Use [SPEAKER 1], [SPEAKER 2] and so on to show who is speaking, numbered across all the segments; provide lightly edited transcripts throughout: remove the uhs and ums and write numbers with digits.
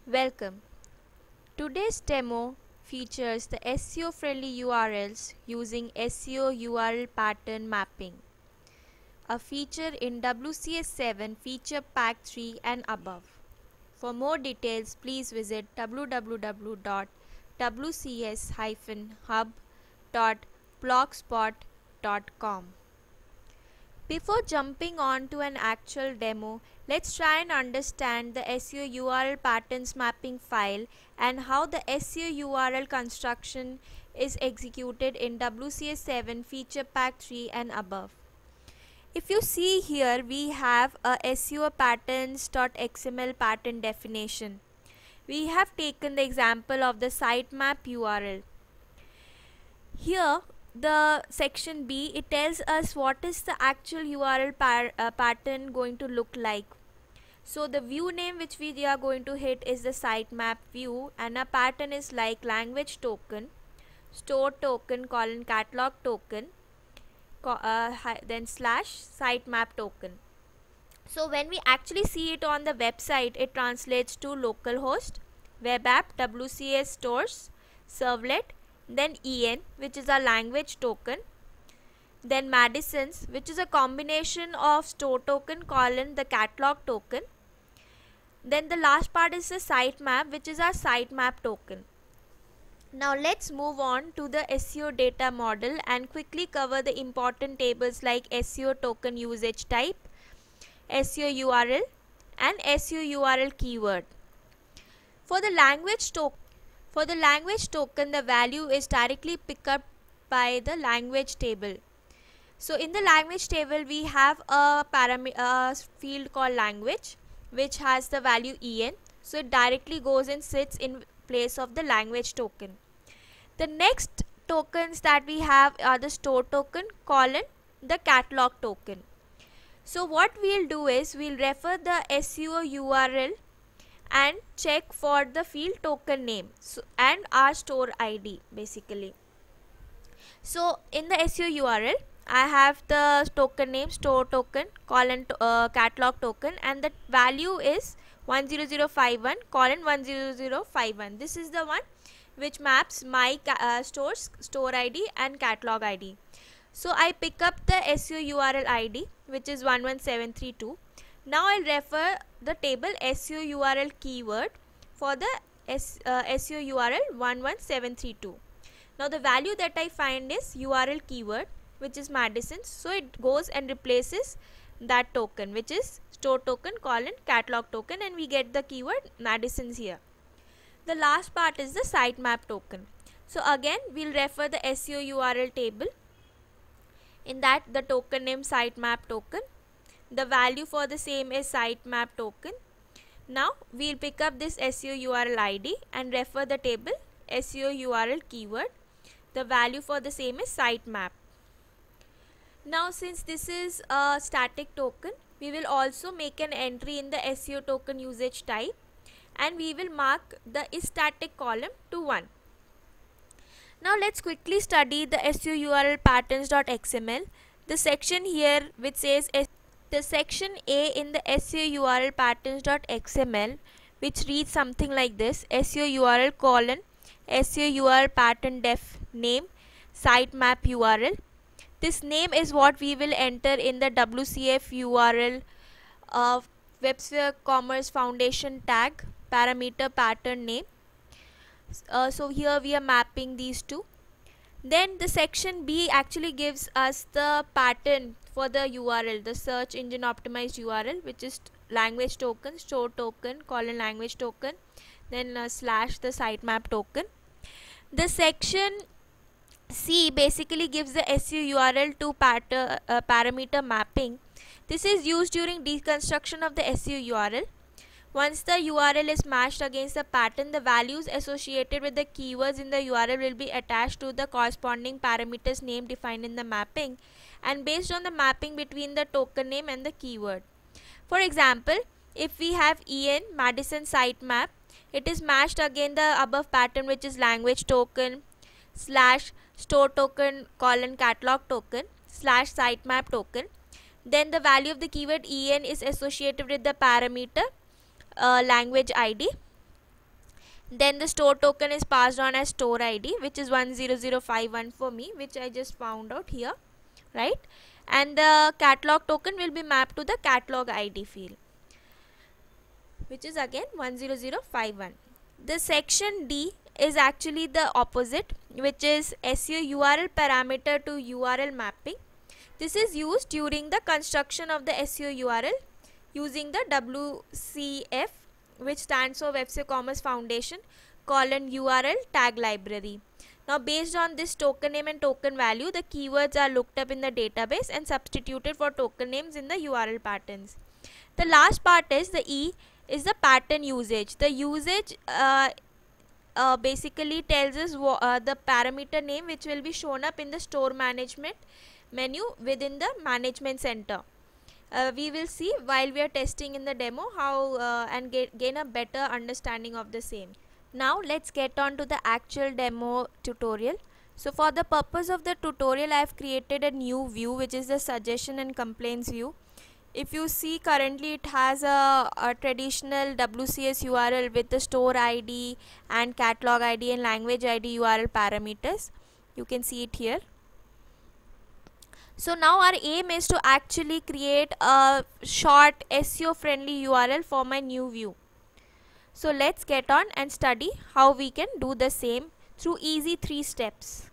[SPEAKER 1] Welcome. Today's demo features the SEO friendly URLs using SEO URL Pattern Mapping, a feature in WCS 7 Feature Pack 3 and above. For more details, please visit www.wcs-hub.blogspot.com. Before jumping on to an actual demo, let's try and understand the SEO URL patterns mapping file and how the SEO URL construction is executed in WCS 7 Feature Pack 3 and above. If you see here, we have a SEOURLPatterns.xml pattern definition. We have taken the example of the sitemap URL. Here, the section B, it tells us what is the actual URL pattern going to look like. So the view name which we are going to hit is the sitemap view, and a pattern is like language token, store token, catalog token, then slash sitemap token. So when we actually see it on the website, it translates to localhost, web app, WCS stores, servlet, then EN, which is a language token, then Madison's, which is a combination of store token, the catalog token, then the last part is the sitemap, which is our sitemap token. Now let's move on to the SEO data model and quickly cover the important tables like SEO token usage type, SEO URL and SEO URL keyword. For the language token, the value is directly picked up by the language table. So in the language table, we have a field called language, which has the value EN. So it directly goes and sits in place of the language token. The next tokens that we have are the store token, the catalog token. So what we'll do is we'll refer the SEO URL and check for the field token name and our store ID basically. So in the SEO URL, I have the token name store token, catalog token, and the value is 10051, 10051. This is the one which maps my store ID and catalog ID. So I pick up the SEO URL ID, which is 11732. Now I'll refer the table SEO URL keyword for the SEO URL 11732. Now the value that I find is URL keyword, which is Madison's. So it goes and replaces that token, which is store token, catalog token, and we get the keyword Madison's here. The last part is the sitemap token. So again, we'll refer the SEO URL table. In that, the token name sitemap token. The value for the same is sitemap token. Now we'll pick up this SEO URL ID and refer the table SEO URL keyword. The value for the same is sitemap. Now since this is a static token, we will also make an entry in the SEO token usage type, and we will mark the isStatic column to 1. Now let's quickly study the SEO URL Patterns.xml. The section here which says the section A in the SEO URL Patterns.xml, which reads something like this: SEO URL SEO URL pattern def name sitemap URL. This name is what we will enter in the WCF URL of WebSphere Commerce Foundation tag parameter pattern name. So here we are mapping these two. Then the section B actually gives us the pattern for the URL, the search engine optimized URL, which is language token, store token, language token, then slash the sitemap token. The section C basically gives the SEO URL to parameter mapping. This is used during deconstruction of the SEO URL. Once the URL is matched against the pattern, the values associated with the keywords in the URL will be attached to the corresponding parameters name defined in the mapping, and based on the mapping between the token name and the keyword. For example, if we have EN Madison sitemap, it is matched again the above pattern, which is language token slash store token catalog token slash sitemap token. Then the value of the keyword EN is associated with the parameter language ID. Then the store token is passed on as store ID, which is 10051 for me, which I just found out here, right? And the catalog token will be mapped to the catalog ID field, which is again 10051. The section D is actually the opposite, which is SEO URL parameter to URL mapping. This is used during the construction of the SEO URL using the WCF, which stands for Website Commerce Foundation :URL tag library. Now based on this token name and token value, the keywords are looked up in the database and substituted for token names in the URL patterns. The last part is the E is the pattern usage. The usage basically tells us the parameter name which will be shown up in the store management menu within the management center. We will see while we are testing in the demo how and gain a better understanding of the same. Now let's get on to the actual demo tutorial. So for the purpose of the tutorial, I have created a new view, which is the suggestion and complaints view. If you see, currently it has a traditional WCS URL with the store ID and catalog ID and language ID URL parameters. You can see it here. So now our aim is to actually create a short SEO friendly URL for my new view. So let's get on and study how we can do the same through easy 3 steps.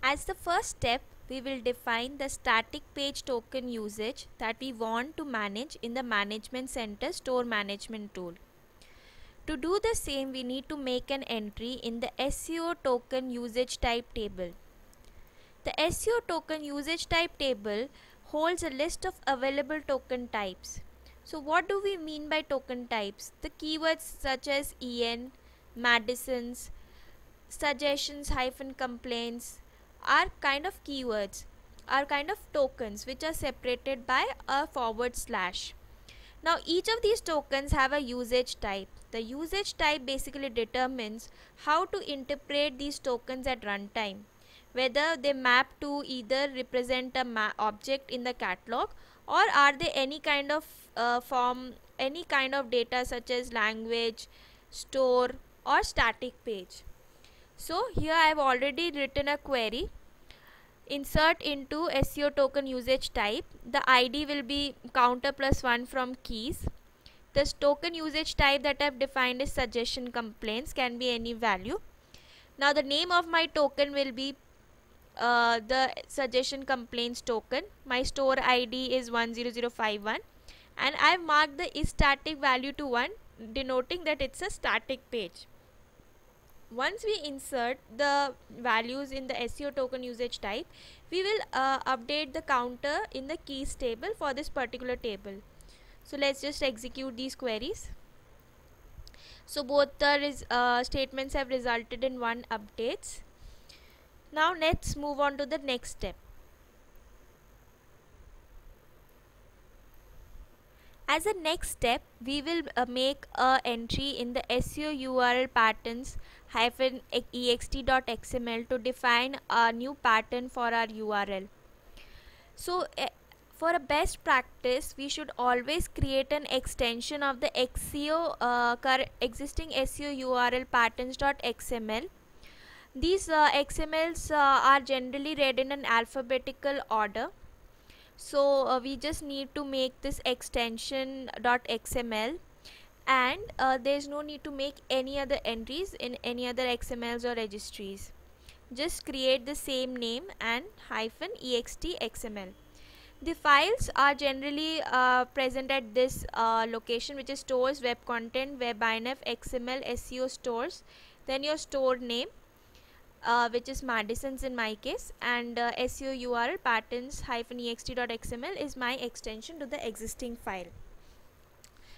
[SPEAKER 1] As the first step, we will define the static page token usage that we want to manage in the Management Center Store Management tool. To do the same, we need to make an entry in the SEO token usage type table. The SEO token usage type table holds a list of available token types. So what do we mean by token types? The keywords such as EN, Madison's, suggestions -complaints are kind of keywords, are kind of tokens which are separated by a /. Now each of these tokens have a usage type. The usage type basically determines how to interpret these tokens at runtime, whether they map to either represent a object in the catalog, or are they any kind of form, any kind of data such as language, store or static page. So here I have already written a query. Insert into SEO token usage type. The ID will be counter +1 from keys. The token usage type that I have defined is suggestion complaints, can be any value. Now the name of my token will be the suggestion complaints token. My store ID is 10051 and I have marked the isStatic value to 1, denoting that it's a static page. Once we insert the values in the SEO token usage type, we will update the counter in the keys table for this particular table. So let's just execute these queries. So both the statements have resulted in 1 updates. Now let's move on to the next step. As a next step, we will make a entry in the SEO URL Patterns-ext.xml to define a new pattern for our URL. So for a best practice, we should always create an extension of the existing SEO URL Patterns.xml. These XMLs are generally read in an alphabetical order. So we just need to make this extension .xml, and there is no need to make any other entries in any other XMLs or registries. Just create the same name and -ext.xml. The files are generally present at this location, which is stores, web content, webinf, XML, SEO stores, then your store name, which is Madison's in my case, and SEO URL Patterns-ext.xml is my extension to the existing file.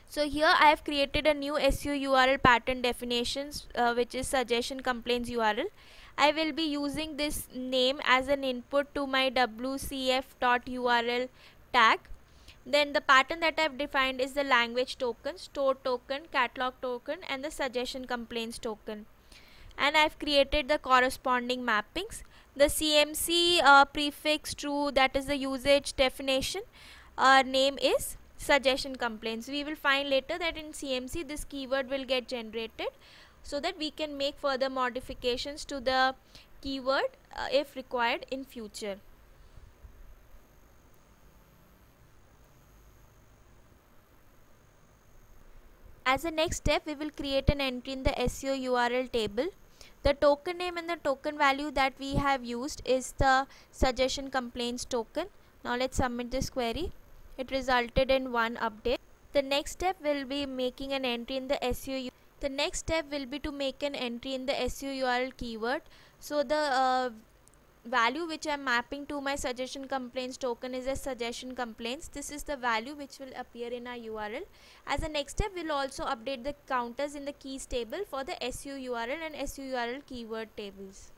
[SPEAKER 1] So here I have created a new SEO URL pattern definitions, which is suggestion complaints URL. I will be using this name as an input to my WCF.URL tag. Then the pattern that I have defined is the language token, store token, catalog token and the suggestion complaints token. And I have created the corresponding mappings. The CMC prefix true, that is the usage definition, name is suggestion complaints. We will find later that in CMC this keyword will get generated, so that we can make further modifications to the keyword if required in future. As a next step, we will create an entry in the SEO URL table. The token name and the token value that we have used is the suggestion complaints token. Now let's submit this query. It resulted in one update. The next step will be making an entry in the SEO. The next step will be to make an entry in the SEO URL keyword. So the value which I am mapping to my suggestion complaints token is a suggestion complaints. This is the value which will appear in our URL. As a next step, we will also update the counters in the keys table for the SEO URL and SEO URL keyword tables.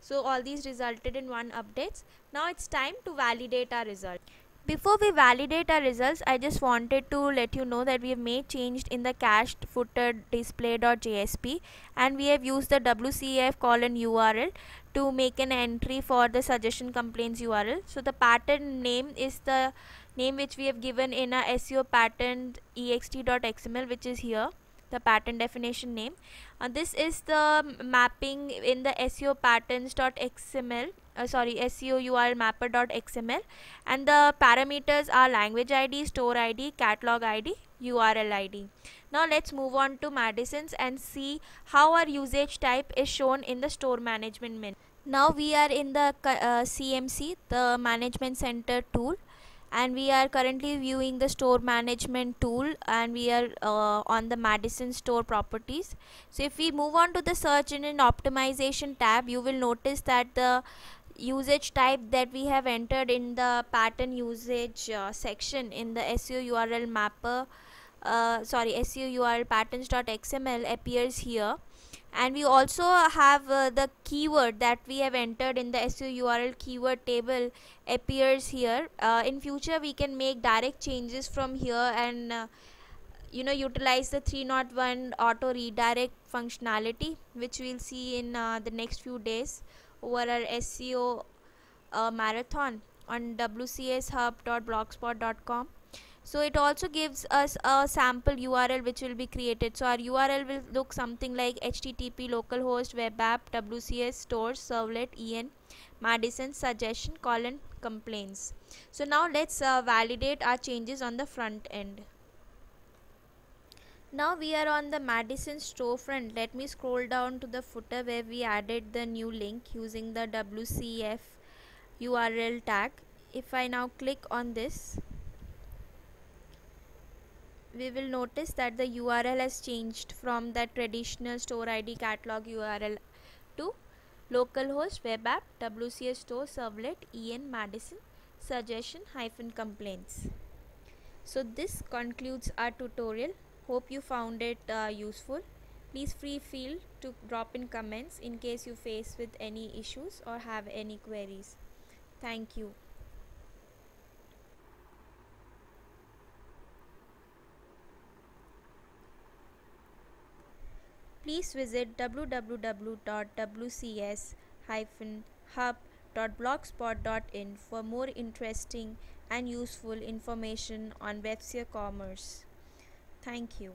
[SPEAKER 1] So all these resulted in one updates. Now it's time to validate our result. Before we validate our results, I just wanted to let you know that we have made change in the cached footer display.jsp, and we have used the WCF URL to make an entry for the suggestion complaints URL. So the pattern name is the name which we have given in our SEO Pattern.xml, which is here, the pattern definition name. This is the mapping in the SEO Patterns.xml, SEO URL Mapper.xml, and the parameters are language ID, store ID, catalog ID, URL ID. Now let's move on to Madison's and see how our usage type is shown in the store management menu. Now we are in the CMC, the management center tool, and we are currently viewing the store management tool, and we are on the Madison store properties. So if we move on to the search engine optimization tab, you will notice that the usage type that we have entered in the pattern usage section in the SEO URL mapper SEO URL Patterns.xml appears here, and we also have the keyword that we have entered in the SEO URL keyword table appears here. In future we can make direct changes from here and utilize the 301 auto redirect functionality, which we'll see in the next few days over our SEO marathon on wcshub.blogspot.com. So it also gives us a sample URL which will be created. So our URL will look something like http localhost web app WCS stores servlet en Madison suggestion complaints. So now let's validate our changes on the front end. Now we are on the Madison storefront. Let me scroll down to the footer where we added the new link using the WCF URL tag. If I now click on this, we will notice that the URL has changed from that traditional store ID catalog URL to localhost web app WCS store servlet en Madison suggestion complaints. So this concludes our tutorial. Hope you found it useful. Please feel to drop in comments in case you face with any issues or have any queries. Thank you. Please visit www.wcs-hub.blogspot.in for more interesting and useful information on web SEO commerce. Thank you.